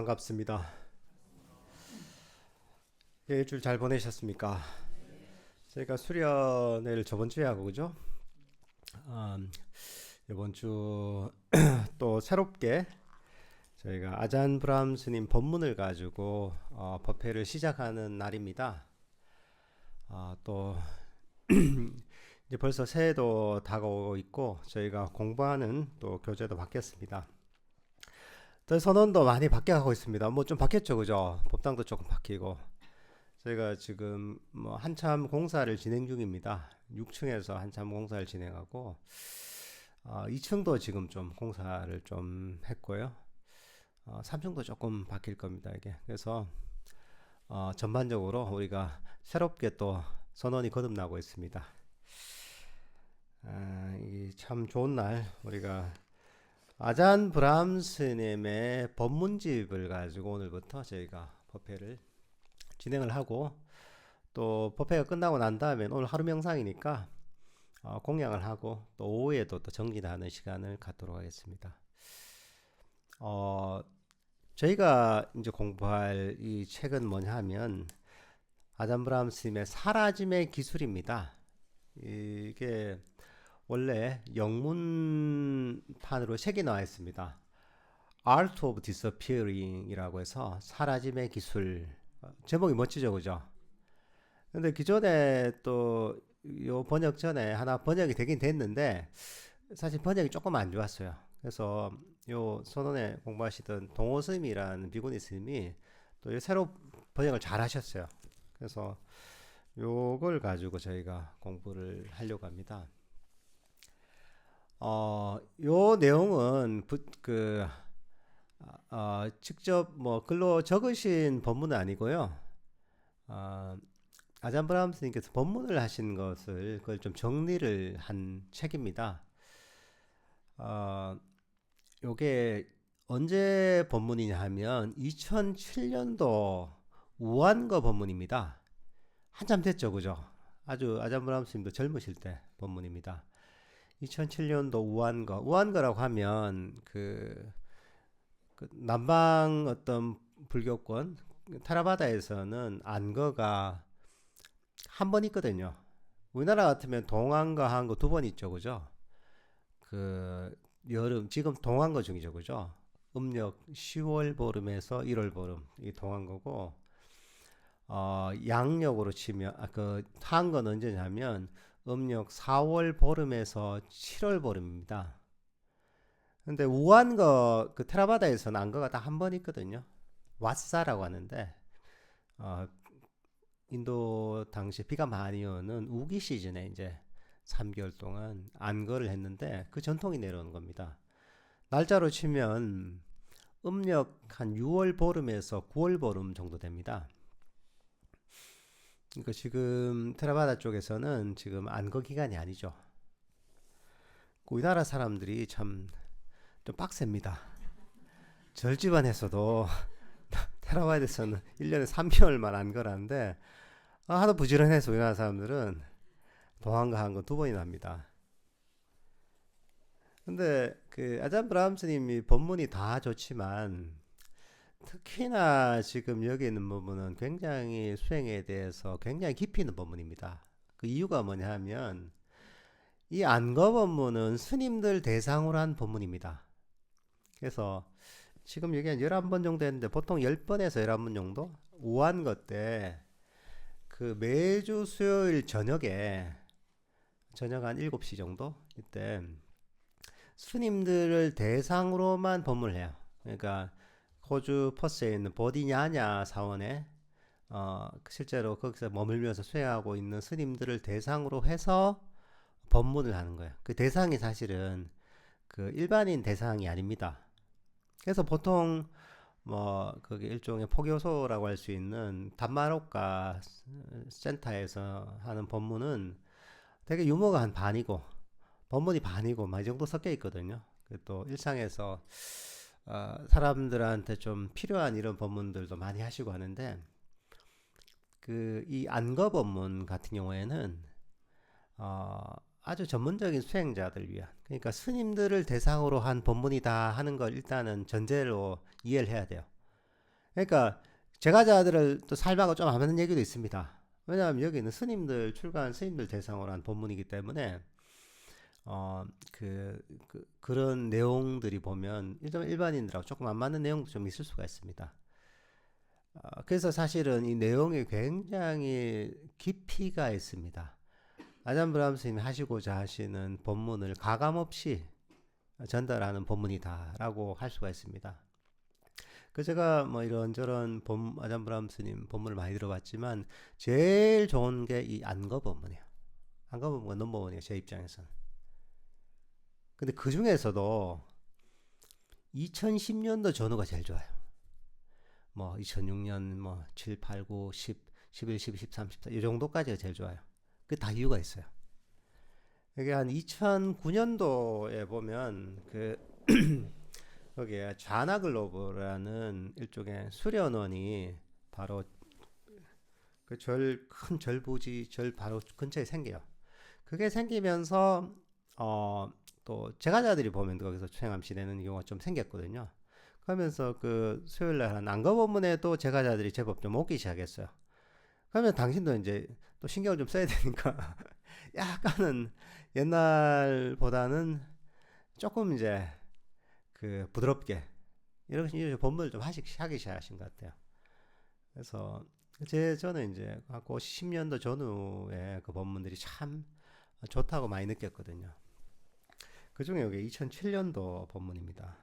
반갑습니다. 예, 일주일 잘 보내셨습니까? 저희가 수련회를 저번 주에 하고 그죠? 음, 이번 주 또 새롭게 저희가 아잔 브람 스님 법문을 가지고 법회를 시작하는 날입니다. 또 이제 벌써 새해도 다가오고 있고 저희가 공부하는 또 교재도 바뀌었습니다. 또 선언도 많이 바뀌어가고 있습니다. 뭐 좀 바뀌었죠, 그죠? 법당도 조금 바뀌고. 저희가 지금 뭐 한참 공사를 진행 중입니다. 6층에서 한참 공사를 진행하고 2층도 지금 좀 공사를 좀 했고요. 3층도 조금 바뀔 겁니다. 이게 그래서 전반적으로 우리가 새롭게 또 선언이 거듭나고 있습니다. 이 참 좋은 날 우리가 아잔 브람스님의 법문집을 가지고 오늘부터 저희가 법회를 진행을 하고 또 법회가 끝나고 난 다음에 오늘 하루 명상이니까 공양을 하고 또 오후에도 또 정진하는 시간을 갖도록 하겠습니다. 저희가 이제 공부할 이 책은 뭐냐 하면 아잔 브람스님의 사라짐의 기술입니다. 이게 원래 영문판으로 책이 나와 있습니다. Art of Disappearing 이라고 해서 사라짐의 기술. 제목이 멋지죠, 그죠? 근데 기존에 또 요 번역 전에 하나 번역이 되긴 됐는데 사실 번역이 조금 안 좋았어요. 그래서 요 선원에 공부하시던 동호 스님이라는 비구니 스님이 또 새로 번역을 잘 하셨어요. 그래서 요걸 가지고 저희가 공부를 하려고 합니다. 요 내용은 직접 뭐 글로 적으신 본문은 아니고요. 아잔 브람스님께서 법문을 하신 것을 그걸 좀 정리를 한 책입니다. 요게 언제 법문이냐 하면 2007년도 우한거 법문입니다. 한참 됐죠, 그죠? 아주 아잔 브람스님도 젊으실 때 법문입니다. 2007년도 우한거라고 하면 그 남방 어떤 불교권 타라바다에서는 안거가 한 번 있거든요. 우리나라 같으면 동안거 한거 두 번 있죠, 그죠? 그 여름 지금 동안거 중이죠, 그죠? 음력 10월 보름에서 1월 보름 이 동안거고 양력으로 치면 그 한거는 언제냐면 음력 4월 보름에서 7월 보름입니다. 근데 우한거 그 테라바다에서는 안거가 딱 한 번 있거든요. 왓사라고 하는데 인도 당시 비가 많이 오는 우기 시즌에 이제 3개월 동안 안거를 했는데 그 전통이 내려오는 겁니다. 날짜로 치면 음력 한 6월 보름에서 9월 보름 정도 됩니다. 그러니까 지금 테라바다 쪽에서는 지금 안거 기간이 아니죠. 우리나라 사람들이 참 좀 빡셉니다. 절집안에서도 테라바다에서는 1년에 3개월만 안거라는데 하도 부지런해서 우리나라 사람들은 동안과 한거 두 번이나 합니다. 근데 그 아잔 브람스님이 법문이 다 좋지만 특히나 지금 여기 있는 부분은 굉장히 수행에 대해서 굉장히 깊이 있는 법문입니다. 그 이유가 뭐냐 하면 이 안거 법문은 스님들 대상으로 한 법문입니다. 그래서 지금 여기 한 11번 정도 했는데 보통 10번에서 11번 정도 우한거 때 그 매주 수요일 저녁에 저녁 한 7시 정도 이때 스님들을 대상으로만 법문을 해요. 그러니까 호주 퍼스에 있는 보디냐냐 사원에 실제로 거기서 머물면서 수행하고 있는 스님들을 대상으로 해서 법문을 하는 거예요. 그 대상이 사실은 그 일반인 대상이 아닙니다. 그래서 보통 뭐 그게 일종의 포교소라고 할 수 있는 단마록가 센터에서 하는 법문은 되게 유머가 한 반이고 법문이 반이고 막 이 정도 섞여 있거든요. 또 일상에서 사람들한테 좀 필요한 이런 법문들도 많이 하시고 하는데 그 이 안거 법문 같은 경우에는 아주 전문적인 수행자들 위한 그러니까 스님들을 대상으로 한 법문이다 하는 걸 일단은 전제로 이해를 해야 돼요. 그러니까 제가자들을 또 삶하고 좀 안 맞는 얘기도 있습니다. 왜냐하면 여기는 스님들 출가한 스님들 대상으로 한 본문이기 때문에 그런 내용들이 보면 일반인들하고 조금 안 맞는 내용도 좀 있을 수가 있습니다. 그래서 사실은 이 내용이 굉장히 깊이가 있습니다. 아잔 브라함 스님이 하시고자 하시는 본문을 가감없이 전달하는 본문이다라고 할 수가 있습니다. 제가 뭐 이런저런 아잔 브라함 스님 본문을 많이 들어봤지만 제일 좋은 게 이 안거 본문이에요. 안거 본문가 넘버원이에요, 제 입장에서는. 근데 그 중에서도 2010년도 전후가 제일 좋아요. 뭐 2006년 뭐 7, 8, 9, 10, 11, 12, 13, 14 이 정도까지가 제일 좋아요. 그 다 이유가 있어요. 이게 한 2009년도에 보면 거기에 좌나글로브라는 일종의 수련원이 바로 큰 절부지 절 바로 근처에 생겨요. 그게 생기면서 또 제가자들이 보면 거기서 수행함시 되는 경우가 좀 생겼거든요. 그러면서 그 수요일날 한 안거법문에도 제가자들이 제법 좀 오기 시작했어요. 그러면 당신도 이제 또 신경을 좀 써야 되니까 약간은 옛날보다는 조금 이제 부드럽게 이런 법문을 좀 하기 시작하신 것 같아요. 그래서 저는 이제 그 10년도 전후에 그 법문들이 참 좋다고 많이 느꼈거든요. 그 중에 여기 2007년도 법문입니다.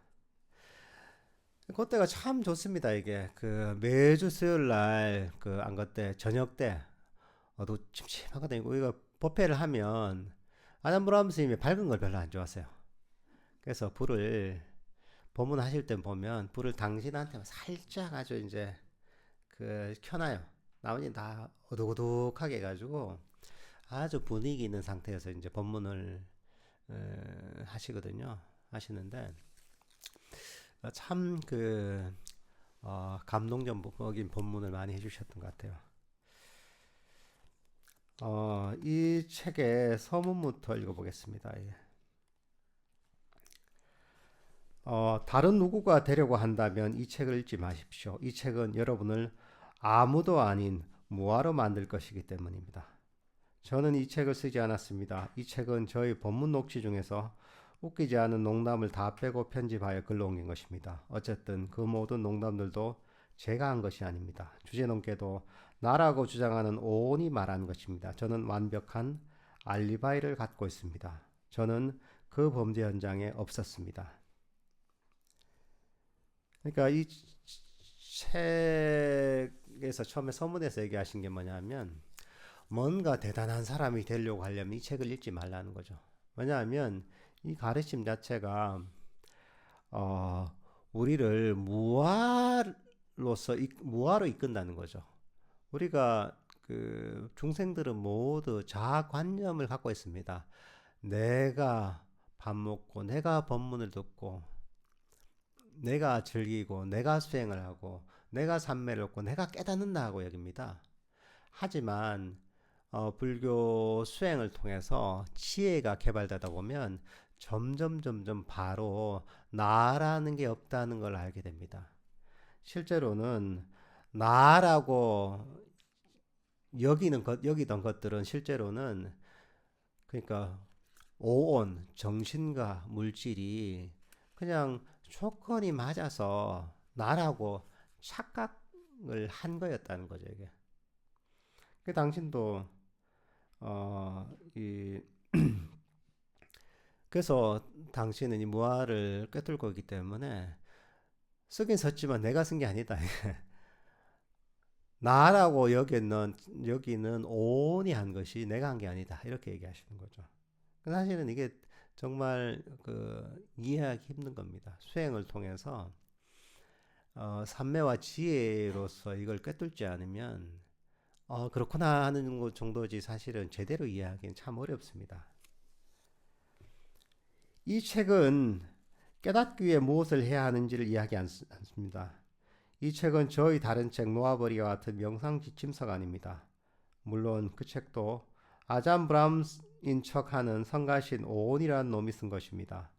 그때가 참 좋습니다. 이게 매주 수요일 날 안거 때 저녁 때 어두침침하거든요. 우리가 법회를 하면 아담 브라함 스님이 밝은 걸 별로 안 좋아하세요. 그래서 불을 법문하실 때 보면 불을 당신한테 살짝 아주 이제 켜놔요. 나머지 다 어둑어둑하게 해가지고 아주 분위기 있는 상태에서 이제 법문을 하시거든요. 하시는데 참 감동적인 법문을 많이 해주셨던 것 같아요. 이 책의 서문부터 읽어보겠습니다. 예. 다른 누구가 되려고 한다면 이 책을 읽지 마십시오. 이 책은 여러분을 아무도 아닌 무화로 만들 것이기 때문입니다. 저는 이 책을 쓰지 않았습니다. 이 책은 저희 법문 녹취 중에서 웃기지 않은 농담을 다 빼고 편집하여 글로 옮긴 것입니다. 어쨌든 그 모든 농담들도 제가 한 것이 아닙니다. 주제넘게도 나라고 주장하는 오온이 말한 것입니다. 저는 완벽한 알리바이를 갖고 있습니다. 저는 그 범죄 현장에 없었습니다. 그러니까 이 책에서 처음에 서문에서 얘기하신 게 뭐냐면 뭔가 대단한 사람이 되려고 하려면 이 책을 읽지 말라는 거죠. 왜냐하면 이 가르침 자체가 우리를 무아로 이끈다는 거죠. 우리가 중생들은 모두 자아관념을 갖고 있습니다. 내가 밥 먹고 내가 법문을 듣고 내가 즐기고 내가 수행을 하고 내가 삼매를 얻고 내가 깨닫는다고 여깁니다. 하지만 불교 수행을 통해서 지혜가 개발되다 보면 점점 바로 나라는 게 없다는 걸 알게 됩니다. 실제로는 나라고 여기던 것들은 실제로는 그러니까 오온 정신과 물질이 그냥 조건이 맞아서 나라고 착각을 한 거였다는 거죠. 이게. 당신도 그래서 당신은 이 무아를 꿰뚫고 있기 때문에 쓰긴 썼지만 내가 쓴 게 아니다. 나라고 여기는 오온이 한 것이 내가 한 게 아니다. 이렇게 얘기하시는 거죠. 사실은 이게 정말 이해하기 힘든 겁니다. 수행을 통해서 삼매와 지혜로서 이걸 꿰뚫지 않으면 그렇구나 하는 것 정도지 사실은 제대로 이해하기는 참 어렵습니다. 이 책은 깨닫기 위해 무엇을 해야 하는지를 이야기하지 않습니다. 이 책은 저희 다른 책 노아버리와 같은 명상 지침서가 아닙니다. 물론 그 책도 아잔 브람인 척하는 성가신 오온이라는 놈이 쓴 것입니다.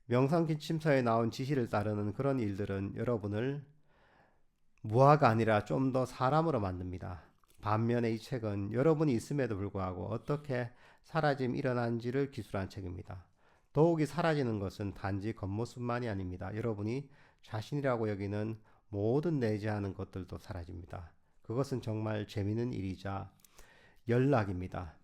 명상 지침서에 나온 지시를 따르는 그런 일들은 여러분을 무화가 아니라 좀 더 사람으로 만듭니다. 반면에 이 책은 여러분이 있음에도 불구하고 어떻게 사라짐이 일어난지를 기술한 책입니다. 더욱이 사라지는 것은 단지 겉모습만이 아닙니다. 여러분이 자신이라고 여기는 모든 내재하는 것들도 사라집니다. 그것은 정말 재미있는 일이자 연락입니다.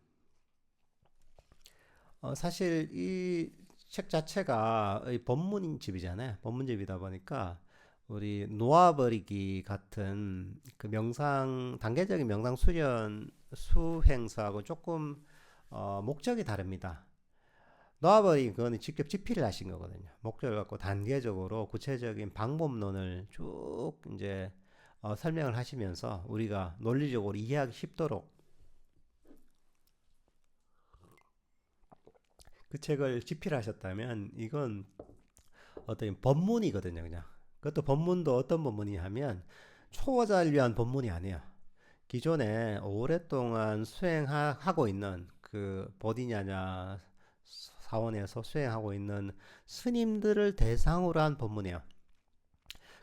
사실 이 책 자체가 법문집이잖아요. 법문집이다 보니까 우리 놓아버리기 같은 그 명상 단계적인 명상 수련 수행서하고 조금 목적이 다릅니다. 놓아버리기 그거는 직접 집필을 하신 거거든요. 목적을 갖고 단계적으로 구체적인 방법론을 쭉 이제 설명을 하시면서 우리가 논리적으로 이해하기 쉽도록 그 책을 집필하셨다면 이건 어떤 법문이거든요, 그냥. 그것도 법문도 어떤 법문이 하면 초보자를 위한 법문이 아니에요. 기존에 오랫동안 수행하고 있는 그 보디냐냐 사원에서 수행하고 있는 스님들을 대상으로 한 법문이에요.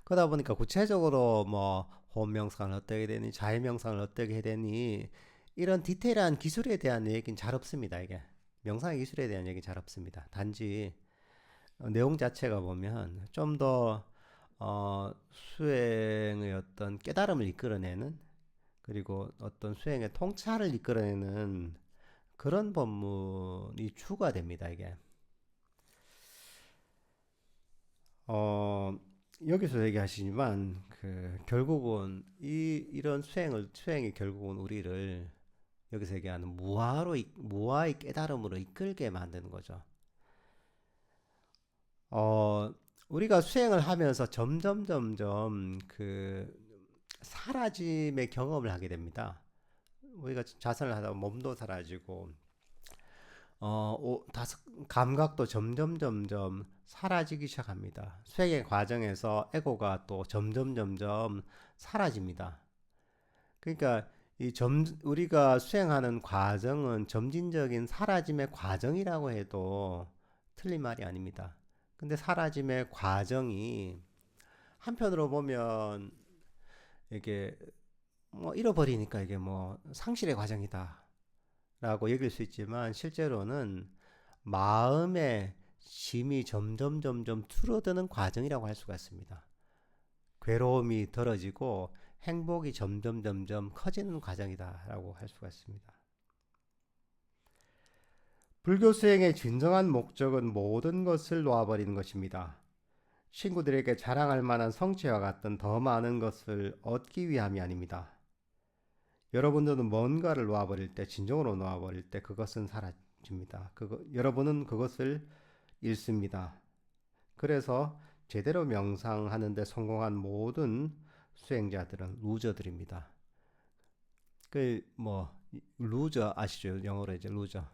그러다 보니까 구체적으로 뭐 호흡명상을 어떻게 되니 자해명상을 어떻게 해야 되니 이런 디테일한 기술에 대한 얘기는 잘 없습니다. 이게 명상의 기술에 대한 얘기 잘 없습니다. 단지 내용 자체가 보면 좀 더 수행의 어떤 깨달음을 이끌어내는 그리고 어떤 수행의 통찰을 이끌어내는 그런 법문이 주가 됩니다. 이게 어, 여기서 얘기하시지만 그 결국은 이런 수행이 결국은 우리를 여기서 얘기하는 무아의 깨달음으로 이끌게 만드는 거죠. 어, 우리가 수행을 하면서 점점 그 사라짐의 경험을 하게 됩니다. 우리가 자선을 하다 보면 몸도 사라지고, 다섯, 감각도 점점 사라지기 시작합니다. 수행의 과정에서 에고가 또 점점 사라집니다. 그러니까 우리가 수행하는 과정은 점진적인 사라짐의 과정이라고 해도 틀린 말이 아닙니다. 근데 사라짐의 과정이 한편으로 보면 이게 뭐 잃어버리니까 이게 뭐 상실의 과정이다 라고 여길 수 있지만 실제로는 마음의 짐이 점점 줄어드는 과정이라고 할 수가 있습니다. 괴로움이 덜어지고 행복이 점점 커지는 과정이다라고 할 수가 있습니다. 불교 수행의 진정한 목적은 모든 것을 놓아버리는 것입니다. 친구들에게 자랑할 만한 성취와 같은 더 많은 것을 얻기 위함이 아닙니다. 여러분들은 뭔가를 놓아버릴 때, 진정으로 놓아버릴 때 그것은 사라집니다. 여러분은 그것을 잃습니다. 그래서 제대로 명상하는데 성공한 모든 수행자들은 루저들입니다. 루저 아시죠? 영어로 이제 루저.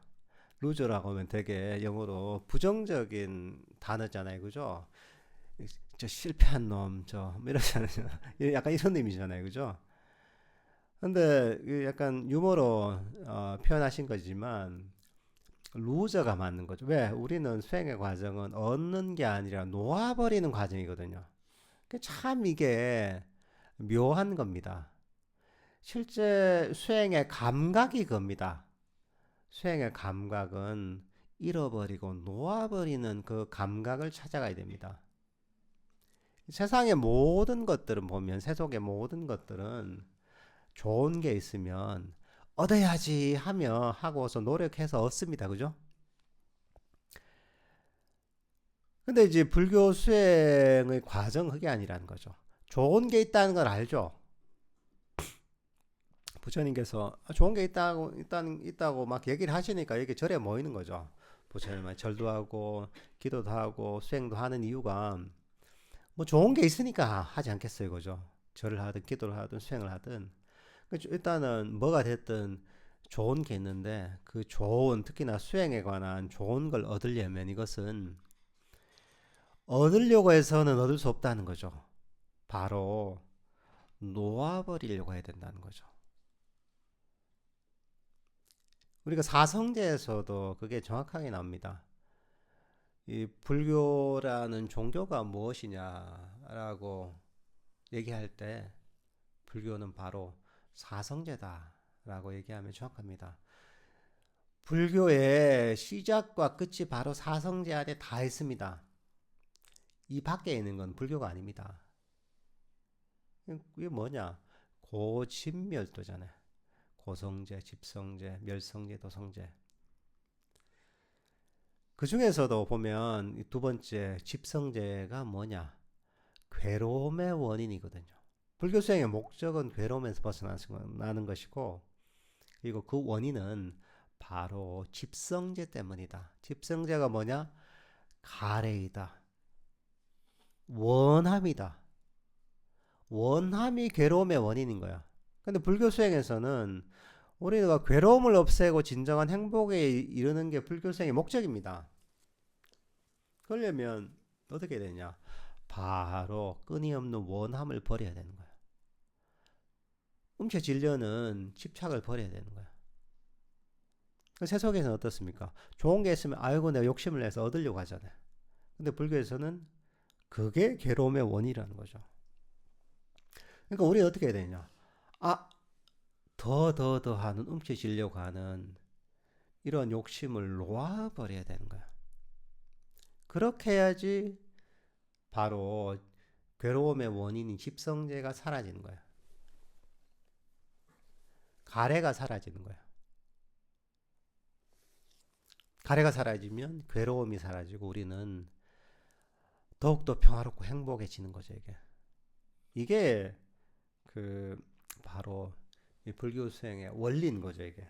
루저라고 하면 되게 영어로 부정적인 단어잖아요. 그죠? 저 실패한 놈, 이러잖아요. 약간 이런 의미잖아요. 그죠? 근데 약간 유머로 표현하신 거지만 루저가 맞는 거죠. 왜? 우리는 수행의 과정은 얻는 게 아니라 놓아버리는 과정이거든요. 참 이게 묘한 겁니다. 실제 수행의 감각이 겁니다. 수행의 감각은 잃어버리고 놓아버리는 그 감각을 찾아가야 됩니다. 세상의 모든 것들은 보면 세속의 모든 것들은 좋은 게 있으면 얻어야지 하며 하고서 노력해서 얻습니다. 그죠? 근데 이제 불교 수행의 과정 그게 아니라는 거죠. 좋은 게 있다는 걸 알죠. 부처님께서 좋은 게 있다고 막 얘기를 하시니까 여기 절에 모이는 거죠. 부처님은 절도 하고 기도도 하고 수행도 하는 이유가 뭐 좋은 게 있으니까 하지 않겠어요, 그죠? 절을 하든 기도를 하든 수행을 하든 일단은 뭐가 됐든 좋은 게 있는데 그 좋은 특히나 수행에 관한 좋은 걸 얻으려면 이것은 얻으려고 해서는 얻을 수 없다는 거죠. 바로 놓아버리려고 해야 된다는 거죠. 우리가 사성제에서도 그게 정확하게 나옵니다. 이 불교라는 종교가 무엇이냐라고 얘기할 때 불교는 바로 사성제다라고 얘기하면 정확합니다. 불교의 시작과 끝이 바로 사성제 안에 다 있습니다. 이 밖에 있는 건 불교가 아닙니다. 이게 뭐냐? 고집멸도잖아요. 고성제, 집성제, 멸성제, 도성제. 그 중에서도 보면 두 번째 집성제가 뭐냐? 괴로움의 원인이거든요. 불교 수행의 목적은 괴로움에서 벗어나는 것이고, 그리고 그 원인은 바로 집성제 때문이다. 집성제가 뭐냐? 가래이다. 원함이다. 원함이 괴로움의 원인인 거야. 근데 불교 수행에서는 우리가 괴로움을 없애고 진정한 행복에 이르는 게 불교 수행의 목적입니다. 그러려면 어떻게 되냐? 바로 끊임없는 원함을 버려야 되는 거야. 움켜쥐려는 집착을 버려야 되는 거야. 세속에서는 어떻습니까? 좋은 게 있으면 아이고 내가 욕심을 내서 얻으려고 하잖아요. 근데 불교에서는 그게 괴로움의 원이라는 거죠. 그러니까 우리가 어떻게 해야 되냐? 더 하는 움켜쥐려고 하는 이런 욕심을 놓아버려야 되는 거야. 그렇게 해야지 바로 괴로움의 원인인 집성제가 사라지는 거야. 가래가 사라지는 거야. 가래가 사라지면 괴로움이 사라지고 우리는 더욱더 평화롭고 행복해지는 거죠, 이게. 이게 바로 이 불교 수행의 원리인 거죠, 이게.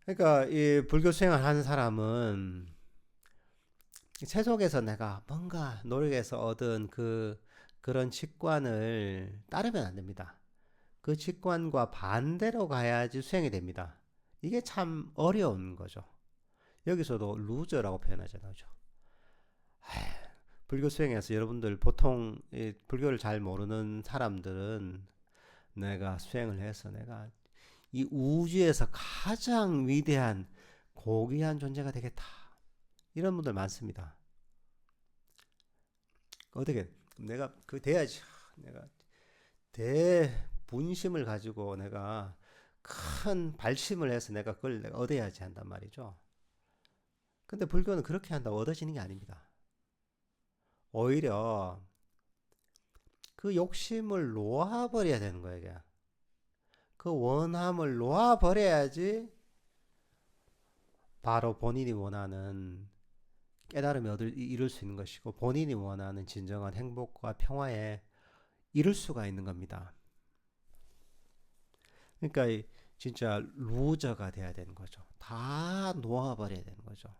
그러니까 이 불교 수행을 하는 사람은 세속에서 내가 뭔가 노력해서 얻은 그런 직관을 따르면 안 됩니다. 그 직관과 반대로 가야지 수행이 됩니다. 이게 참 어려운 거죠. 여기서도 루저라고 표현하잖아요. 불교 수행에서 여러분들 보통 불교를 잘 모르는 사람들은 내가 수행을 해서 내가 이 우주에서 가장 위대한 고귀한 존재가 되겠다. 이런 분들 많습니다. 어떻게 내가 돼야지. 내가 대분심을 가지고 내가 큰 발심을 해서 내가 그걸 내가 얻어야지 한단 말이죠. 근데 불교는 그렇게 한다고 얻어지는 게 아닙니다. 오히려 그 욕심을 놓아버려야 되는 거예요. 이게. 그 원함을 놓아버려야지 바로 본인이 원하는 깨달음에 이룰 수 있는 것이고 본인이 원하는 진정한 행복과 평화에 이룰 수가 있는 겁니다. 그러니까 진짜 루저가 돼야 되는 거죠. 다 놓아버려야 되는 거죠.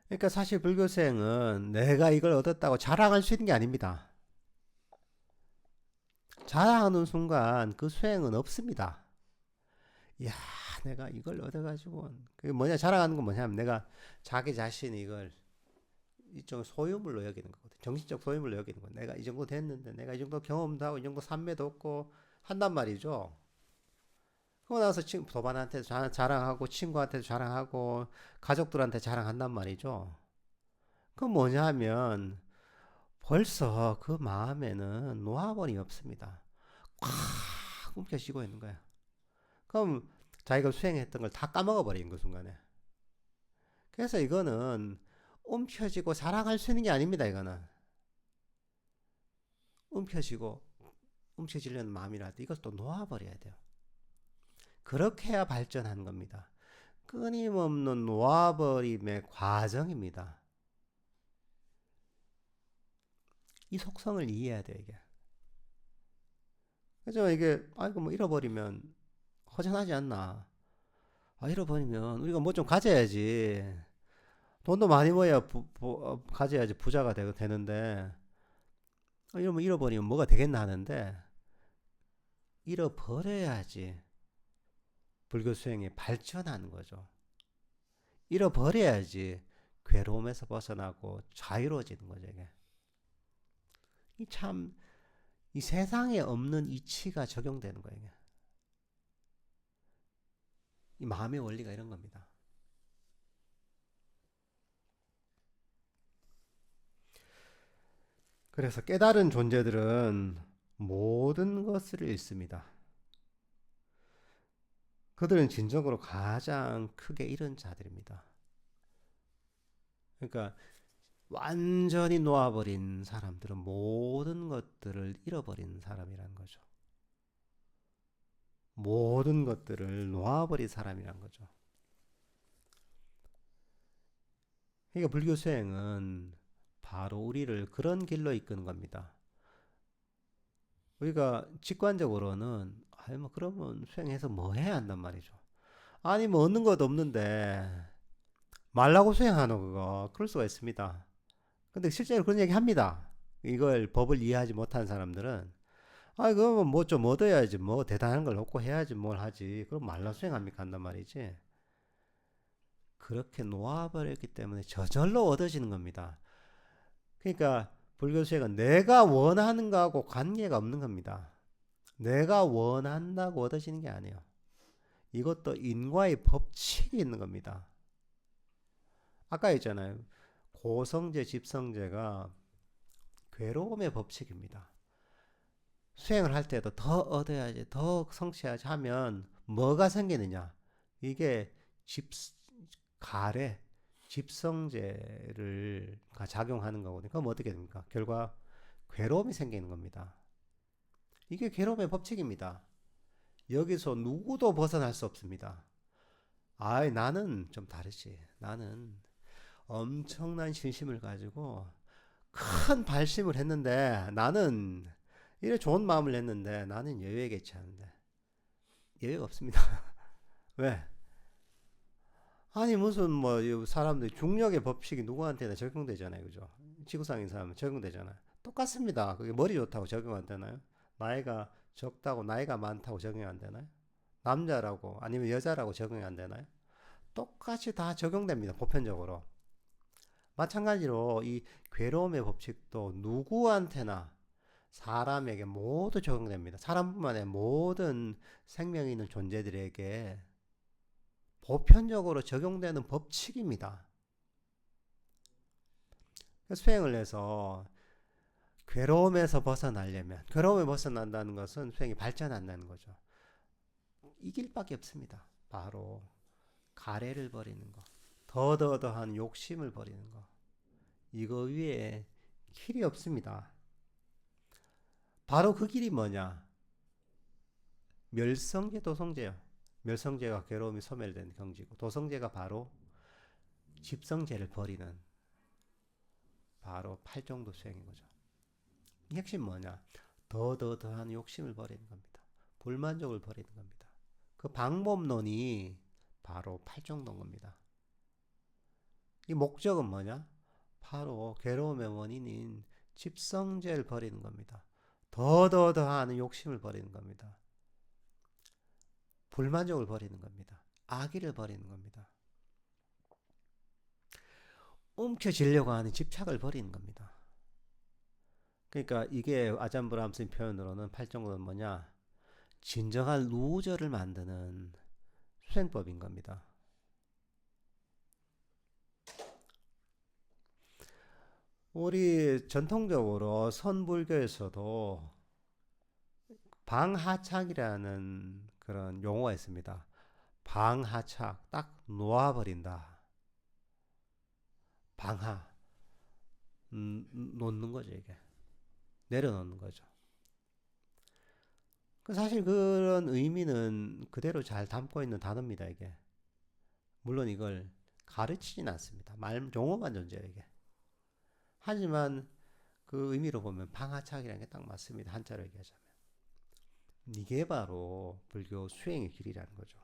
그러니까 사실 불교생은 내가 이걸 얻었다고 자랑할 수 있는 게 아닙니다. 자랑하는 순간 그 수행은 없습니다. 야, 내가 이걸 얻어가지고 그게 뭐냐 자랑하는 건 뭐냐면 내가 자기 자신이 이걸 일종의 소유물로 여기는 거거든. 정신적 소유물로 여기는 거. 내가 이 정도 됐는데 내가 이 정도 경험도 하고 이 정도 삼매도 없고 한단 말이죠. 그러고 나서 도반한테 자랑하고 친구한테 자랑하고 가족들한테 자랑한단 말이죠. 그건 뭐냐 하면 벌써 그 마음에는 놓아버림이 없습니다. 꽉 움켜쥐고 있는 거야. 그럼 자기가 수행했던 걸 다 까먹어버린 그 순간에. 그래서 이거는 움켜쥐고 자랑할 수 있는 게 아닙니다. 이거는 움켜쥐려는 마음이라도 이걸 또 놓아버려야 돼요. 그렇게 해야 발전하는 겁니다. 끊임없는 놓아버림의 과정입니다. 이 속성을 이해해야 돼요. 이게. 그죠? 이게 뭐 잃어버리면 허전하지 않나? 잃어버리면 우리가 뭐 좀 가져야지. 돈도 많이 모여야 가져야지 부자가 되는데 이러면 잃어버리면 뭐가 되겠나 하는데 잃어버려야지 불교 수행이 발전하는 거죠. 잃어버려야지 괴로움에서 벗어나고 자유로워지는 거죠. 이게. 이 세상에 없는 이치가 적용되는 거예요. 이 마음의 원리가 이런 겁니다. 그래서 깨달은 존재들은 모든 것을 잃습니다. 그들은 진정으로 가장 크게 잃은 자들입니다. 그러니까 완전히 놓아버린 사람들은 모든 것들을 잃어버린 사람이란 거죠. 모든 것들을 놓아버린 사람이란 거죠. 그러니까 불교 수행은 바로 우리를 그런 길로 이끄는 겁니다. 우리가 직관적으로는 아니 뭐 그러면 수행해서 뭐 해야 한단 말이죠. 아니 뭐 얻는 것도 없는데 말라고 수행하노 그거 그럴 수가 있습니다. 근데 실제로 그런 얘기 합니다. 이걸 법을 이해하지 못한 사람들은 아 그러면 뭐 좀 얻어야지 뭐 대단한 걸 얻고 해야지 뭘 하지 그럼 말라 수행합니까 한단 말이지. 그렇게 놓아버렸기 때문에 저절로 얻어지는 겁니다. 그러니까 불교 수행은 내가 원하는 거하고 관계가 없는 겁니다. 내가 원한다고 얻어지는 게 아니에요. 이것도 인과의 법칙이 있는 겁니다. 아까 했잖아요. 고성제, 집성제가 괴로움의 법칙입니다. 수행을 할 때도 더 얻어야지, 더 성취해야지 하면 뭐가 생기느냐? 이게 가래, 집성제를 작용하는 거거든요. 그럼 어떻게 됩니까? 결과 괴로움이 생기는 겁니다. 이게 괴로움의 법칙입니다. 여기서 누구도 벗어날 수 없습니다. 아이, 나는 좀 다르지. 나는 엄청난 신심을 가지고 큰 발심을 했는데 나는 이래 좋은 마음을 냈는데 나는 여유에 개최하는데 여유가 없습니다. 왜? 아니 무슨 뭐 사람들 중력의 법칙이 누구한테나 적용되잖아요, 그죠? 지구상인 사람은 적용되잖아요. 똑같습니다. 그게 머리 좋다고 적용 안 되나요? 나이가 적다고 나이가 많다고 적용 안 되나요? 남자라고 아니면 여자라고 적용이 안 되나요? 똑같이 다 적용됩니다, 보편적으로. 마찬가지로 이 괴로움의 법칙도 누구한테나 사람에게 모두 적용됩니다. 사람뿐만 아니라 모든 생명이 있는 존재들에게 보편적으로 적용되는 법칙입니다. 수행을 해서 괴로움에서 벗어나려면 괴로움에 벗어난다는 것은 수행이 발전한다는 거죠. 이 길밖에 없습니다. 바로 가래를 버리는 거, 더더더한 욕심을 버리는 거. 이거 위에 길이 없습니다. 바로 그 길이 뭐냐? 멸성제, 도성제요. 멸성제가 괴로움이 소멸된 경지고 도성제가 바로 집성제를 버리는 바로 팔정도 수행인 거죠. 이 핵심 뭐냐? 더더더한 욕심을 버리는 겁니다. 불만족을 버리는 겁니다. 그 방법론이 바로 팔정도인 겁니다. 이 목적은 뭐냐? 바로 괴로움의 원인인 집성제를 버리는 겁니다. 더더더한 욕심을 버리는 겁니다. 불만족을 버리는 겁니다. 악의를 버리는 겁니다. 움켜쥐려고 하는 집착을 버리는 겁니다. 그러니까 이게 아잠브람스의 표현으로는 팔정도는 뭐냐? 진정한 루저를 만드는 수행법인 겁니다. 우리 전통적으로 선불교에서도 방하착이라는 그런 용어가 있습니다. 방하착, 딱 놓아버린다. 방하, 놓는 거죠, 이게. 내려놓는 거죠. 사실 그런 의미는 그대로 잘 담고 있는 단어입니다, 이게. 물론 이걸 가르치진 않습니다. 용어만 존재해요, 이게. 하지만 그 의미로 보면 방하착이라는 게 딱 맞습니다. 한자로 얘기하자면. 이게 바로 불교 수행의 길이라는 거죠.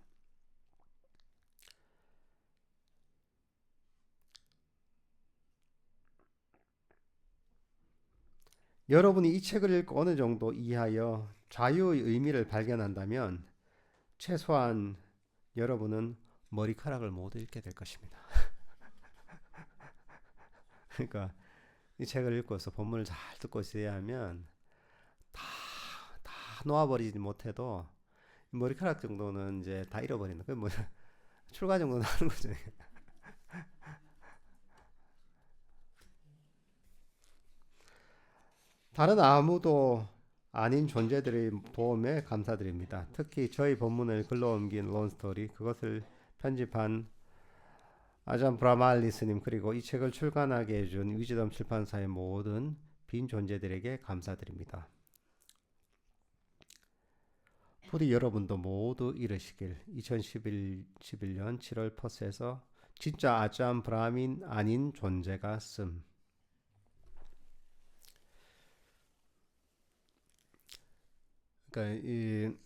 여러분이 이 책을 읽고 어느 정도 이해하여 자유의 의미를 발견한다면 최소한 여러분은 머리카락을 못 잃게 될 것입니다. 그러니까 이 책을 읽고서 본문을 잘 듣고 있어야 하면 다 놓아버리지 못해도 머리카락 정도는 이제 다 잃어버리는 그 뭐 출가 정도는 하는 거죠. 다른 아무도 아닌 존재들의 도움에 감사드립니다. 특히 저희 본문을 글로 옮긴 론스토리, 그것을 편집한 아잔 브라말리스님, 그리고 이 책을 출간하게 해준 위즈덤 출판사의 모든 빈 존재들에게 감사드립니다. 부디 여러분도 모두 이르시길. 2011년 7월 퍼스에서 진짜 아잠 브라민 아닌 존재가 씀. 그러니까 이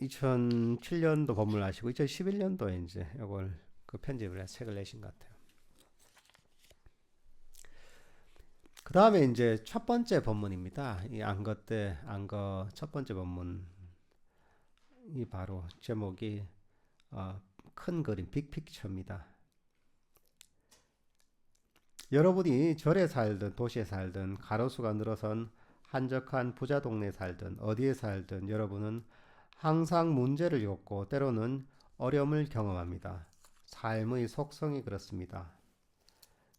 2007년도 본문을 하시고 2011년도에 이제 이걸 그 편집을 해서 책을 내신 것 같아요. 그 다음에 이제 첫 번째 본문입니다. 이 안거 첫 번째 본문이 바로 제목이 큰 그림 빅픽처입니다. 여러분이 절에 살든 도시에 살든 가로수가 늘어선 한적한 부자 동네에 살든 어디에 살든 여러분은 항상 문제를 겪고 때로는 어려움을 경험합니다. 삶의 속성이 그렇습니다.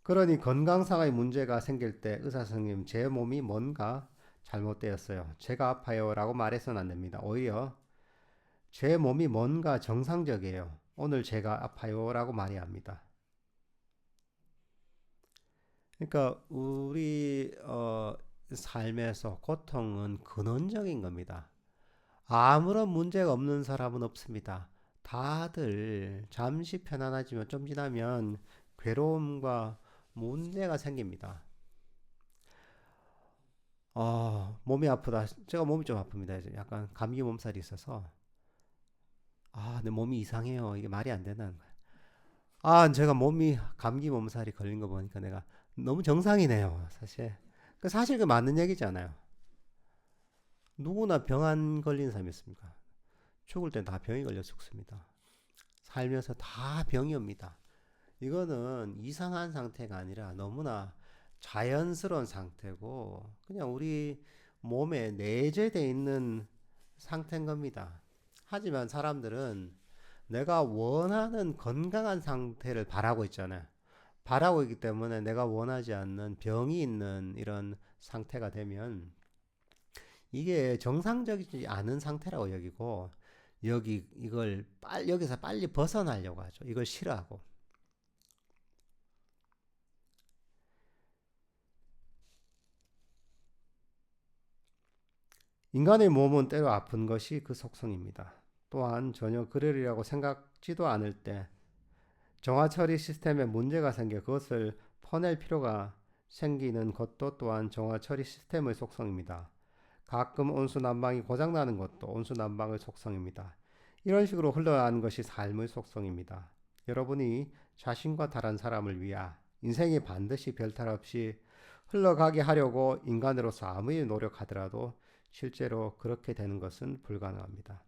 그러니 건강상의 문제가 생길 때 의사 선생님, 제 몸이 뭔가 잘못되었어요, 제가 아파요 라고 말해서는 안 됩니다. 오히려 제 몸이 뭔가 정상적이에요, 오늘 제가 아파요 라고 말해야 합니다. 그러니까 우리 삶에서 고통은 근원적인 겁니다. 아무런 문제가 없는 사람은 없습니다. 다들 잠시 편안하지만 좀 지나면 괴로움과 문제가 생깁니다. 몸이 아프다. 제가 몸이 좀 아픕니다. 이제 약간 감기 몸살이 있어서 내 몸이 이상해요. 이게 말이 안 되는 거예요. 제가 몸이 감기 몸살이 걸린 거 보니까 내가 너무 정상이네요. 사실 그 맞는 얘기잖아요. 누구나 병 안 걸린 사람이 있습니까? 죽을 땐 다 병이 걸려 죽습니다. 살면서 다 병이 옵니다. 이거는 이상한 상태가 아니라 너무나 자연스러운 상태고 그냥 우리 몸에 내재되어 있는 상태인 겁니다. 하지만 사람들은 내가 원하는 건강한 상태를 바라고 있잖아요. 바라고 있기 때문에 내가 원하지 않는 병이 있는 이런 상태가 되면 이게 정상적이지 않은 상태라고 여기고 여기서 빨리 벗어나려고 하죠. 이걸 싫어하고. 인간의 몸은 때로 아픈 것이 그 속성입니다. 또한 전혀 그러리라고 생각지도 않을 때 정화 처리 시스템에 문제가 생겨 그것을 퍼낼 필요가 생기는 것도 또한 정화 처리 시스템의 속성입니다. 가끔 온수 난방이 고장나는 것도 온수 난방의 속성입니다. 이런 식으로 흘러가는 것이 삶의 속성입니다. 여러분이 자신과 다른 사람을 위하 인생이 반드시 별탈 없이 흘러가게 하려고 인간으로서 아무리 노력하더라도 실제로 그렇게 되는 것은 불가능합니다.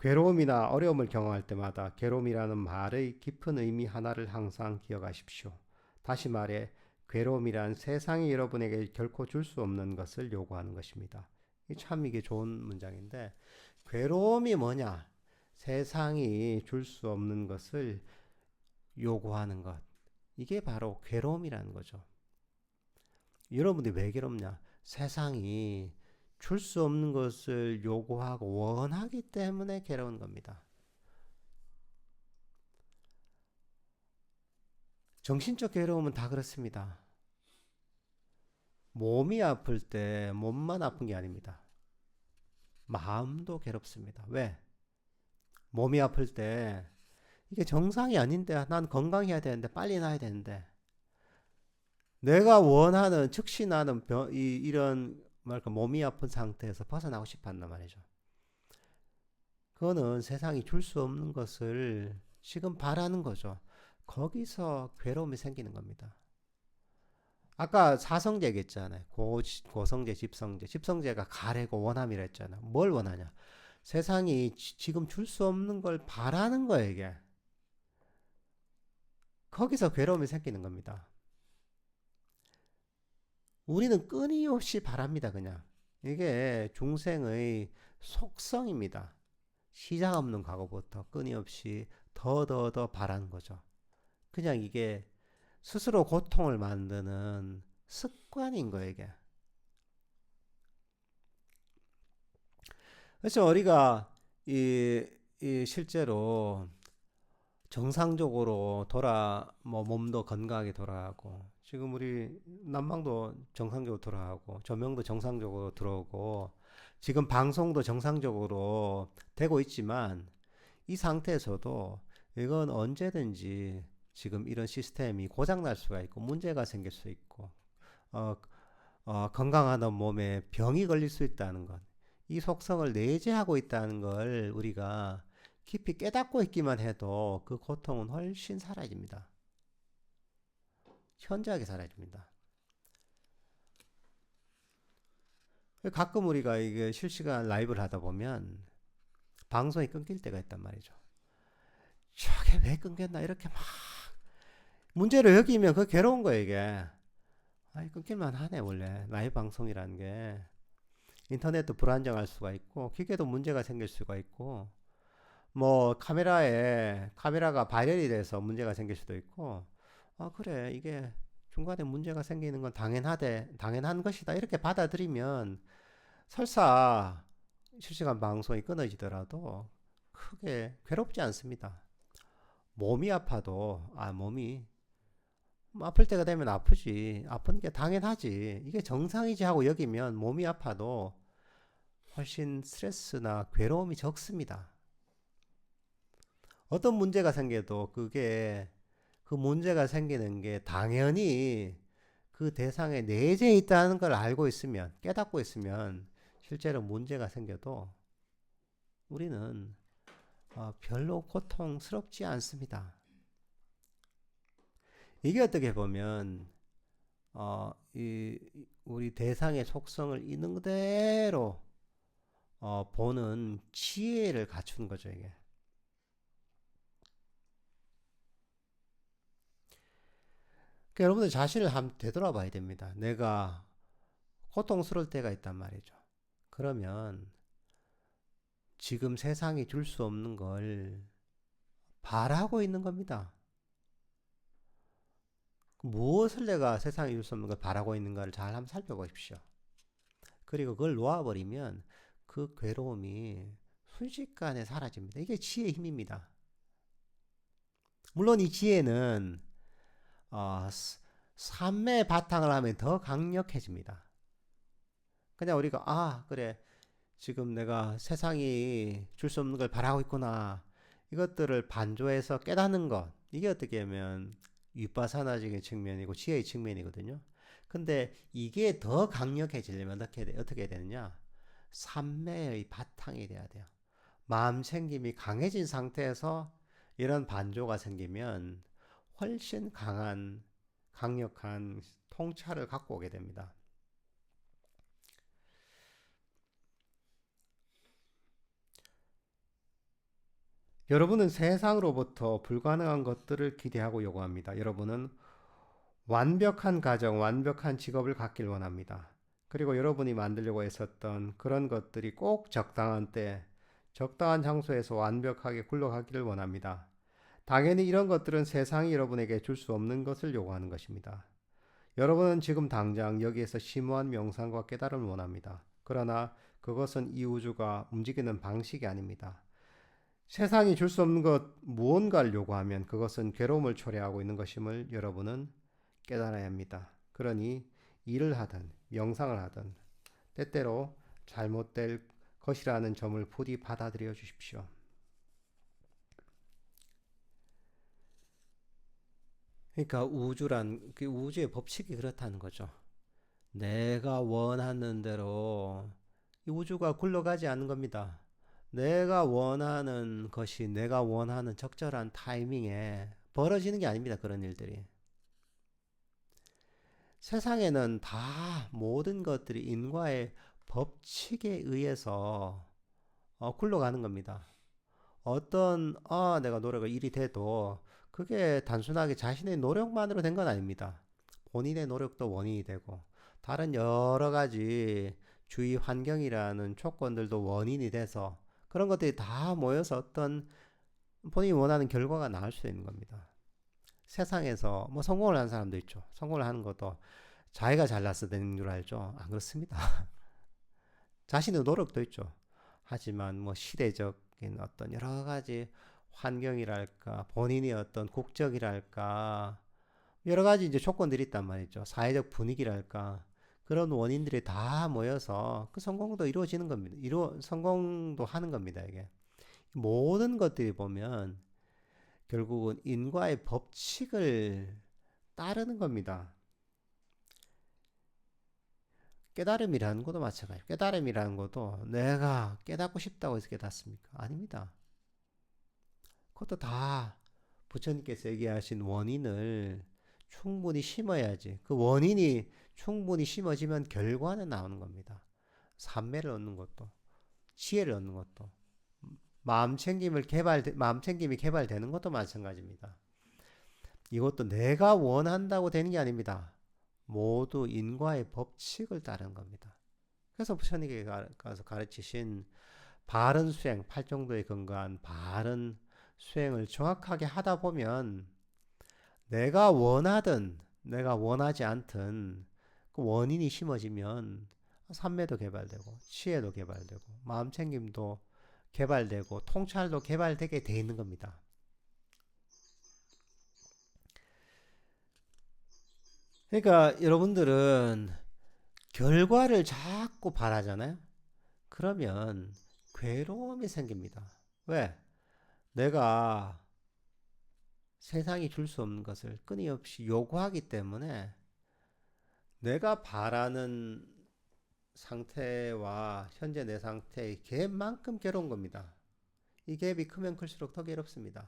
괴로움이나 어려움을 경험할 때마다 괴로움이라는 말의 깊은 의미 하나를 항상 기억하십시오. 다시 말해 괴로움이란 세상이 여러분에게 결코 줄 수 없는 것을 요구하는 것입니다. 이게 좋은 문장인데 괴로움이 뭐냐? 세상이 줄 수 없는 것을 요구하는 것. 이게 바로 괴로움이라는 거죠. 여러분들이 왜 괴롭냐? 세상이 줄 수 없는 것을 요구하고 원하기 때문에 괴로운 겁니다. 정신적 괴로움은 다 그렇습니다. 몸이 아플 때 몸만 아픈 게 아닙니다. 마음도 괴롭습니다. 왜? 몸이 아플 때 이게 정상이 아닌데 난 건강해야 되는데 빨리 나야 되는데 내가 원하는 즉시 나는 이런 몸이 아픈 상태에서 벗어나고 싶어 한단 말이죠. 그거는 세상이 줄 수 없는 것을 지금 바라는 거죠. 거기서 괴로움이 생기는 겁니다. 아까 사성제 얘기했잖아요. 고성제, 집성제. 집성제가 가래고 원함이라 했잖아요. 뭘 원하냐? 세상이 지금 줄 수 없는 걸 바라는 거예요, 이게. 거기서 괴로움이 생기는 겁니다. 우리는 끊임없이 바랍니다, 그냥. 이게 중생의 속성입니다. 시작 없는 과거부터 끊임없이 더 바라는 거죠. 그냥 이게 스스로 고통을 만드는 습관인 거예요, 이게. 그래서 우리가 이 실제로 정상적으로 몸도 건강하게 돌아가고, 지금 우리 난방도 정상적으로 돌아가고, 조명도 정상적으로 들어오고, 지금 방송도 정상적으로 되고 있지만, 이 상태에서도 이건 언제든지 지금 이런 시스템이 고장날 수가 있고, 문제가 생길 수 있고, 어, 건강하던 몸에 병이 걸릴 수 있다는 것. 이 속성을 내재하고 있다는 걸 우리가 깊이 깨닫고 있기만 해도 그 고통은 훨씬 사라집니다. 현저하게 사라집니다. 가끔 우리가 이게 실시간 라이브를 하다 보면 방송이 끊길 때가 있단 말이죠. 저게 왜 끊겼나 이렇게 막 문제를 여기면 그 괴로운 거예요 이게. 아니 끊길만 하네 원래 라이브 방송이라는 게. 인터넷도 불안정할 수가 있고 기계도 문제가 생길 수가 있고 뭐 카메라가 발열이 돼서 문제가 생길 수도 있고 아 그래 이게 중간에 문제가 생기는 건 당연한 것이다 이렇게 받아들이면 설사 실시간 방송이 끊어지더라도 크게 괴롭지 않습니다. 몸이 아파도 몸이 아플 때가 되면 아프지 아픈 게 당연하지 이게 정상이지 하고 여기면 몸이 아파도 훨씬 스트레스나 괴로움이 적습니다. 어떤 문제가 생겨도 그 문제가 생기는 게 당연히 그 대상에 내재해 있다는 걸 알고 있으면, 깨닫고 있으면 실제로 문제가 생겨도 우리는 별로 고통스럽지 않습니다. 이게 어떻게 보면 우리 대상의 속성을 있는 그대로 보는 지혜를 갖춘 거죠, 이게. 그러니까 여러분들 자신을 한번 되돌아봐야 됩니다. 내가 고통스러울 때가 있단 말이죠. 그러면 지금 세상이 줄 수 없는 걸 바라고 있는 겁니다. 무엇을 내가 세상이 줄 수 없는 걸 바라고 있는가를 잘 한번 살펴보십시오. 그리고 그걸 놓아버리면 그 괴로움이 순식간에 사라집니다. 이게 지혜의 힘입니다. 물론 이 지혜는 삶의 바탕을 하면 더 강력해집니다. 그냥 우리가 그래 지금 내가 세상이 줄 수 없는 걸 바라고 있구나 이것들을 반조해서 깨닫는 것 이게 어떻게 하면 윗바사나적인 측면이고 지혜의 측면이거든요. 근데 이게 더 강력해지려면 어떻게 해야 되느냐 삼매의 바탕이 돼야 돼요. 마음 챙김이 강해진 상태에서 이런 반조가 생기면 훨씬 강력한 통찰을 갖고 오게 됩니다. 여러분은 세상으로부터 불가능한 것들을 기대하고 요구합니다. 여러분은 완벽한 가정, 완벽한 직업을 갖길 원합니다. 그리고 여러분이 만들려고 했었던 그런 것들이 꼭 적당한 때, 적당한 장소에서 완벽하게 굴러가기를 원합니다. 당연히 이런 것들은 세상이 여러분에게 줄 수 없는 것을 요구하는 것입니다. 여러분은 지금 당장 여기에서 심오한 명상과 깨달음을 원합니다. 그러나 그것은 이 우주가 움직이는 방식이 아닙니다. 세상이 줄 수 없는 것 무언가를 요구하면 그것은 괴로움을 초래하고 있는 것임을 여러분은 깨달아야 합니다. 그러니 일을 하든 명상을 하든 때때로 잘못될 것이라는 점을 부디 받아들여 주십시오. 그러니까 우주의 법칙이 그렇다는 거죠. 내가 원하는 대로 이 우주가 굴러가지 않는 겁니다. 내가 원하는 것이 내가 원하는 적절한 타이밍에 벌어지는 게 아닙니다. 그런 일들이. 세상에는 다 모든 것들이 인과의 법칙에 의해서 굴러가는 겁니다. 내가 노력을 일이 돼도 그게 단순하게 자신의 노력만으로 된 건 아닙니다. 본인의 노력도 원인이 되고 다른 여러 가지 주위 환경이라는 조건들도 원인이 돼서 그런 것들이 다 모여서 어떤 본인이 원하는 결과가 나올 수 있는 겁니다. 세상에서 뭐 성공을 하는 사람도 있죠. 성공을 하는 것도 자기가 잘나서 되는 줄 알죠. 안 그렇습니다. 자신의 노력도 있죠. 하지만 뭐 시대적인 어떤 여러 가지 환경이랄까, 본인의 어떤 국적이랄까, 여러 가지 이제 조건들이 있단 말이죠. 사회적 분위기랄까. 그런 원인들이 다 모여서 그 성공도 이루어지는 겁니다. 성공도 하는 겁니다, 이게. 모든 것들이 보면 결국은 인과의 법칙을 따르는 겁니다. 깨달음이라는 것도 마찬가지예요. 깨달음이라는 것도 내가 깨닫고 싶다고 해서 깨닫습니까? 아닙니다. 그것도 다 부처님께서 얘기하신 원인을 충분히 심어야지. 그 원인이 충분히 심어지면 결과는 나오는 겁니다. 삼매를 얻는 것도, 지혜를 얻는 것도, 마음 챙김이 개발되는 것도 마찬가지입니다. 이것도 내가 원한다고 되는 게 아닙니다. 모두 인과의 법칙을 따르는 겁니다. 그래서 부처님께서 가르치신 바른 수행, 팔정도에 근거한 바른 수행을 정확하게 하다 보면 내가 원하든 내가 원하지 않든 그 원인이 심어지면 삼매도 개발되고 치혜도 개발되고 마음챙김도 개발되고 통찰도 개발되게 돼 있는 겁니다. 그러니까 여러분들은 결과를 자꾸 바라잖아요. 그러면 괴로움이 생깁니다. 왜? 내가 세상이 줄 수 없는 것을 끊임없이 요구하기 때문에 내가 바라는 상태와 현재 내 상태의 갭만큼 괴로운 겁니다. 이 갭이 크면 클수록 더 괴롭습니다.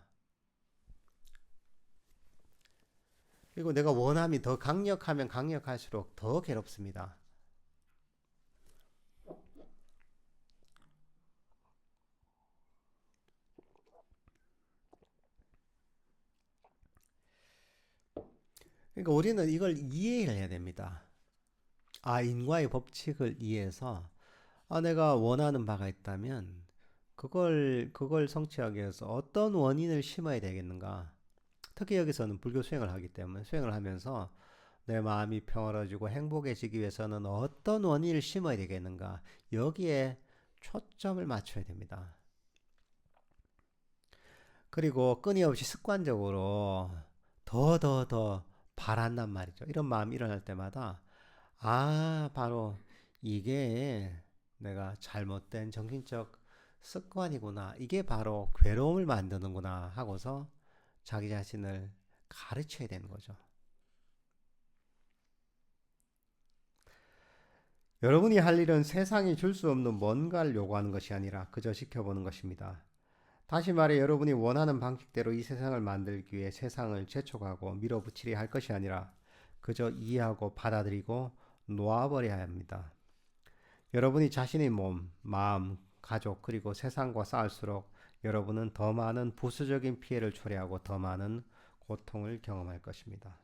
그리고 내가 원함이 더 강력하면 강력할수록 더 괴롭습니다. 그러니까 우리는 이걸 이해해야 됩니다. 인과의 법칙을 이해해서 내가 원하는 바가 있다면 그걸 성취하기 위해서 어떤 원인을 심어야 되겠는가? 특히 여기서는 불교 수행을 하기 때문에 수행을 하면서 내 마음이 평화로워지고 행복해지기 위해서는 어떤 원인을 심어야 되겠는가? 여기에 초점을 맞춰야 됩니다. 그리고 끊임없이 습관적으로 더 바란단 말이죠. 이런 마음이 일어날 때마다 바로 이게 내가 잘못된 정신적 습관이구나. 이게 바로 괴로움을 만드는구나 하고서 자기 자신을 가르쳐야 되는 거죠. 여러분이 할 일은 세상이 줄 수 없는 뭔가를 요구하는 것이 아니라 그저 지켜보는 것입니다. 다시 말해 여러분이 원하는 방식대로 이 세상을 만들기 위해 세상을 재촉하고 밀어붙이려 할 것이 아니라 그저 이해하고 받아들이고 놓아버려야 합니다. 여러분이 자신의 몸, 마음, 가족 그리고 세상과 싸울수록 여러분은 더 많은 부수적인 피해를 초래하고 더 많은 고통을 경험할 것입니다.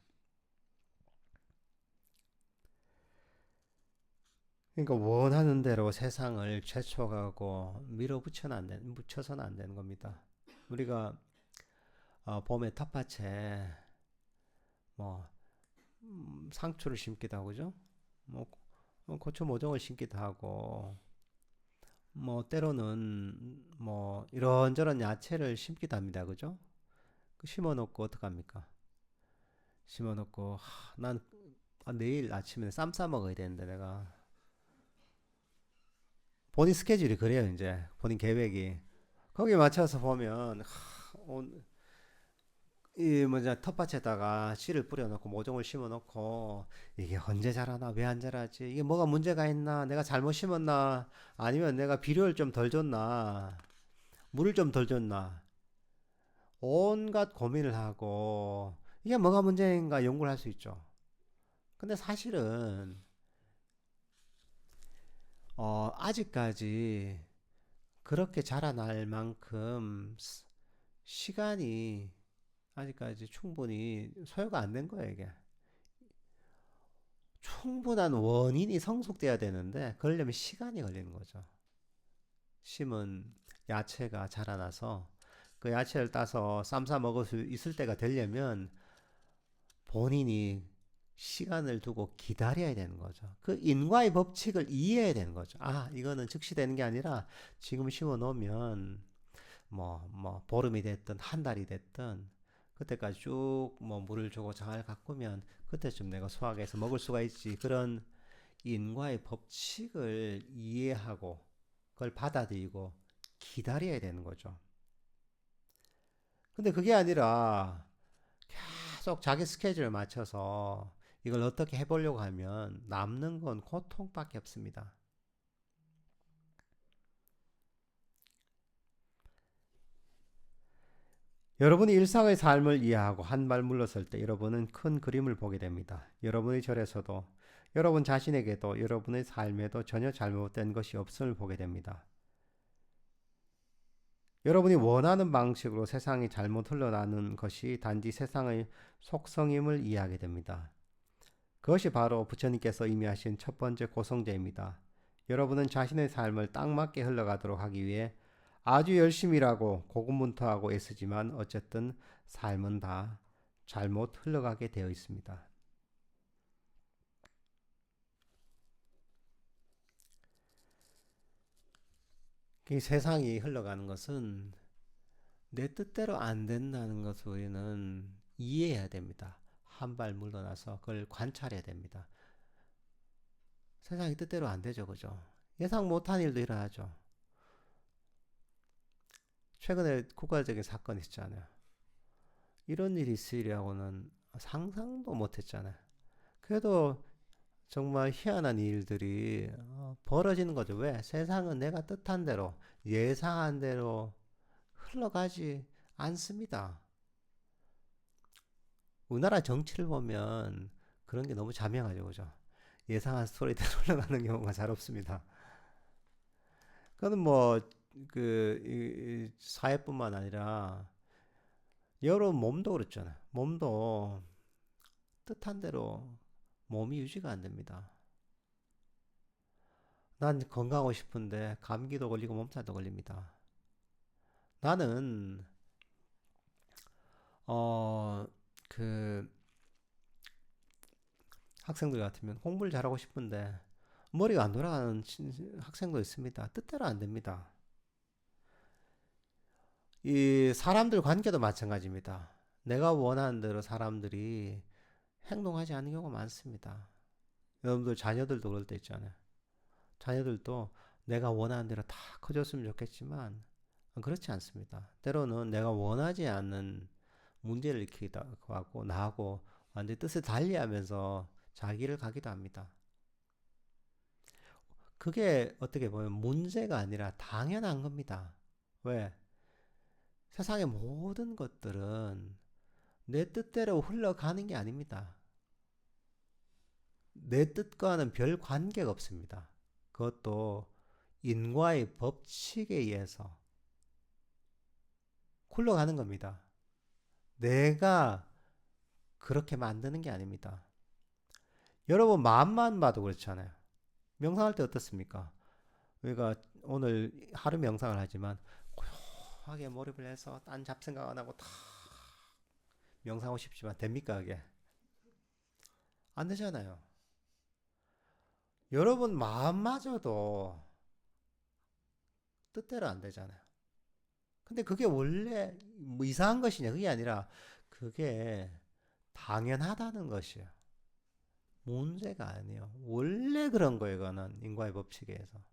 그러니까 원하는 대로 세상을 재촉하고 묻혀서는 안 되는 겁니다. 우리가 봄에 텃밭에 뭐 상추를 심기도 하고, 그죠? 뭐 고추 모종을 심기도 하고, 뭐 때로는 뭐 이런저런 야채를 심기도 합니다, 그죠? 심어놓고 어떡합니까? 심어놓고 난 내일 아침에 쌈 싸 먹어야 되는데 내가 본인 스케줄이 그래요. 이제 본인 계획이 거기에 맞춰서 보면 이 뭐냐 텃밭에다가 씨를 뿌려놓고 모종을 심어놓고 이게 언제 자라나 왜 안 자라지 이게 뭐가 문제가 있나 내가 잘못 심었나 아니면 내가 비료를 좀 덜 줬나 물을 좀 덜 줬나 온갖 고민을 하고 이게 뭐가 문제인가 연구를 할 수 있죠. 근데 사실은 아직까지 그렇게 자라날 만큼 시간이 아직까지 충분히 소요가 안 된 거예요, 이게. 충분한 원인이 성숙돼야 되는데, 그러려면 시간이 걸리는 거죠. 심은 야채가 자라나서 그 야채를 따서 쌈 싸 먹을 수 있을 때가 되려면 본인이 시간을 두고 기다려야 되는 거죠. 그 인과의 법칙을 이해해야 되는 거죠. 아, 이거는 즉시 되는 게 아니라 지금 심어 놓으면 보름이 됐든 한 달이 됐든 그때까지 쭉 물을 주고 잘 가꾸면 그때쯤 내가 수확해서 먹을 수가 있지. 그런 인과의 법칙을 이해하고 그걸 받아들이고 기다려야 되는 거죠. 근데 그게 아니라 계속 자기 스케줄을 맞춰서 이걸 어떻게 해보려고 하면 남는 건 고통밖에 없습니다. 여러분이 일상의 삶을 이해하고 한 발 물러설 때 여러분은 큰 그림을 보게 됩니다. 여러분의 절에서도 여러분 자신에게도 여러분의 삶에도 전혀 잘못된 것이 없음을 보게 됩니다. 여러분이 원하는 방식으로 세상이 잘못 흘러나는 것이 단지 세상의 속성임을 이해하게 됩니다. 그것이 바로 부처님께서 이미 하신 첫 번째 고성제입니다. 여러분은 자신의 삶을 딱 맞게 흘러가도록 하기 위해 아주 열심히 일하고 고군분투하고 애쓰지만 어쨌든 삶은 다 잘못 흘러가게 되어 있습니다. 이 세상이 흘러가는 것은 내 뜻대로 안 된다는 것을 우리는 이해해야 됩니다. 한 발 물러나서 그걸 관찰해야 됩니다. 세상이 뜻대로 안 되죠, 그죠? 예상 못한 일도 일어나죠. 최근에 국가적인 사건이 있잖아요. 이런 일이 있으리라고는 상상도 못했잖아요. 그래도 정말 희한한 일들이 벌어지는 거죠. 왜? 세상은 내가 뜻한 대로, 예상한 대로 흘러가지 않습니다. 우리나라 정치를 보면 그런 게 너무 자명하죠, 그죠? 예상한 스토리대로 흘러가는 경우가 잘 없습니다. 그거는 사회뿐만 아니라 여러 몸도 그렇잖아요. 몸도 뜻한 대로 몸이 유지가 안 됩니다. 난 건강하고 싶은데 감기도 걸리고 몸살도 걸립니다. 나는 어 그 학생들 같으면 공부를 잘하고 싶은데 머리가 안 돌아가는 학생도 있습니다. 뜻대로 안 됩니다. 이 사람들 관계도 마찬가지입니다. 내가 원하는 대로 사람들이 행동하지 않는 경우가 많습니다. 여러분들 자녀들도 그럴 때 있잖아요. 자녀들도 내가 원하는 대로 다 커졌으면 좋겠지만 그렇지 않습니다. 때로는 내가 원하지 않는 문제를 일으키기도 하고 나하고 완전히 뜻을 달리하면서 자기를 가기도 합니다. 그게 어떻게 보면 문제가 아니라 당연한 겁니다. 왜? 세상의 모든 것들은 내 뜻대로 흘러가는 게 아닙니다. 내 뜻과는 별 관계가 없습니다. 그것도 인과의 법칙에 의해서 굴러가는 겁니다. 내가 그렇게 만드는 게 아닙니다. 여러분 마음만 봐도 그렇잖아요. 명상할 때 어떻습니까? 우리가 오늘 하루 명상을 하지만 고요하게 몰입을 해서 딴 잡생각 안 하고 다 명상하고 싶지만 됩니까 그게? 안 되잖아요. 여러분 마음마저도 뜻대로 안 되잖아요. 근데 그게 원래 이상한 것이냐 그게 아니라 그게 당연하다는 것이에요. 문제가 아니에요. 원래 그런 거예요. 그거는 인과의 법칙에 의해서.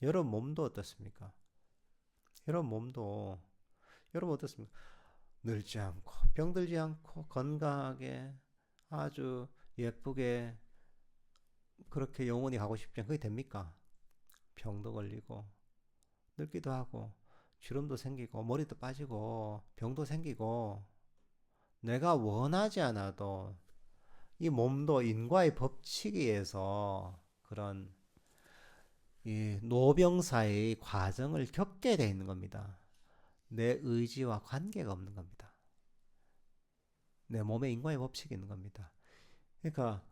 여러분 몸도 어떻습니까? 여러분 어떻습니까? 늙지 않고 병들지 않고 건강하게 아주 예쁘게 그렇게 영원히 가고 싶지 않 그게 됩니까? 병도 걸리고 늙기도 하고 주름도 생기고 머리도 빠지고 병도 생기고 내가 원하지 않아도 이 몸도 인과의 법칙에 의해서 그런 이 노병사의 과정을 겪게 되어 있는 겁니다. 내 의지와 관계가 없는 겁니다. 내 몸에 인과의 법칙이 있는 겁니다. 그러니까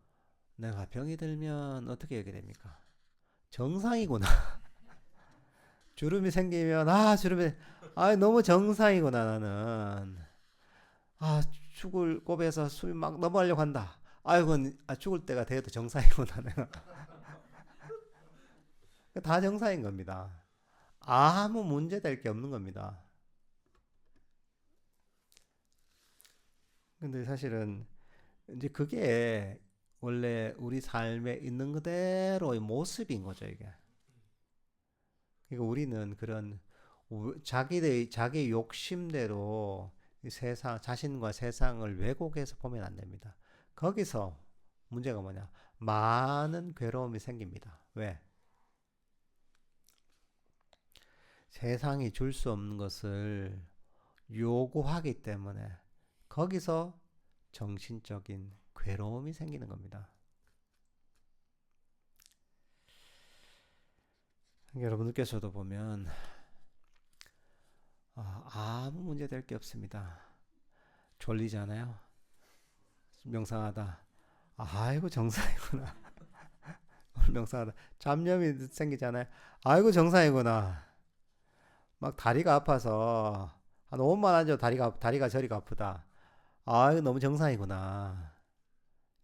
내가 병이 들면 어떻게 하게 됩니까? 정상이구나. 주름이 생기면 주름이 너무 정상이구나 나는. 아, 죽을 고비에서 숨이 막 넘어가려고 한다. 아이고, 죽을 때가 돼도 정상이구나. 내가. 다 정상인 겁니다. 아무 문제 될 게 없는 겁니다. 근데 사실은 이제 그게 원래 우리 삶에 있는 그대로의 모습인 거죠, 이게. 그러니까 우리는 그런 자기 욕심대로 이 세상, 자신과 세상을 왜곡해서 보면 안 됩니다. 거기서 문제가 뭐냐? 많은 괴로움이 생깁니다. 왜? 세상이 줄 수 없는 것을 요구하기 때문에 거기서 정신적인 괴로움이 생기는 겁니다. 여러분들께서도 보면 아무 문제 될 게 없습니다. 졸리잖아요. 명상하다. 아이고 정상이구나. 오늘 명상하다. 잡념이 생기잖아요. 아이고 정상이구나. 막 다리가 아파서 한 5분만 앉아도 다리가 저리가 아프다. 아이고 너무 정상이구나.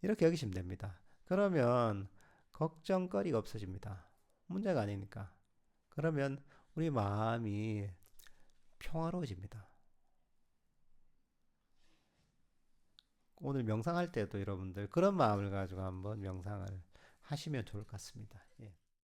이렇게 여기시면 됩니다. 그러면 걱정거리가 없어집니다. 문제가 아니니까. 그러면 우리 마음이 평화로워집니다. 오늘 명상할 때도 여러분들 그런 마음을 가지고 한번 명상을 하시면 좋을 것 같습니다. 예.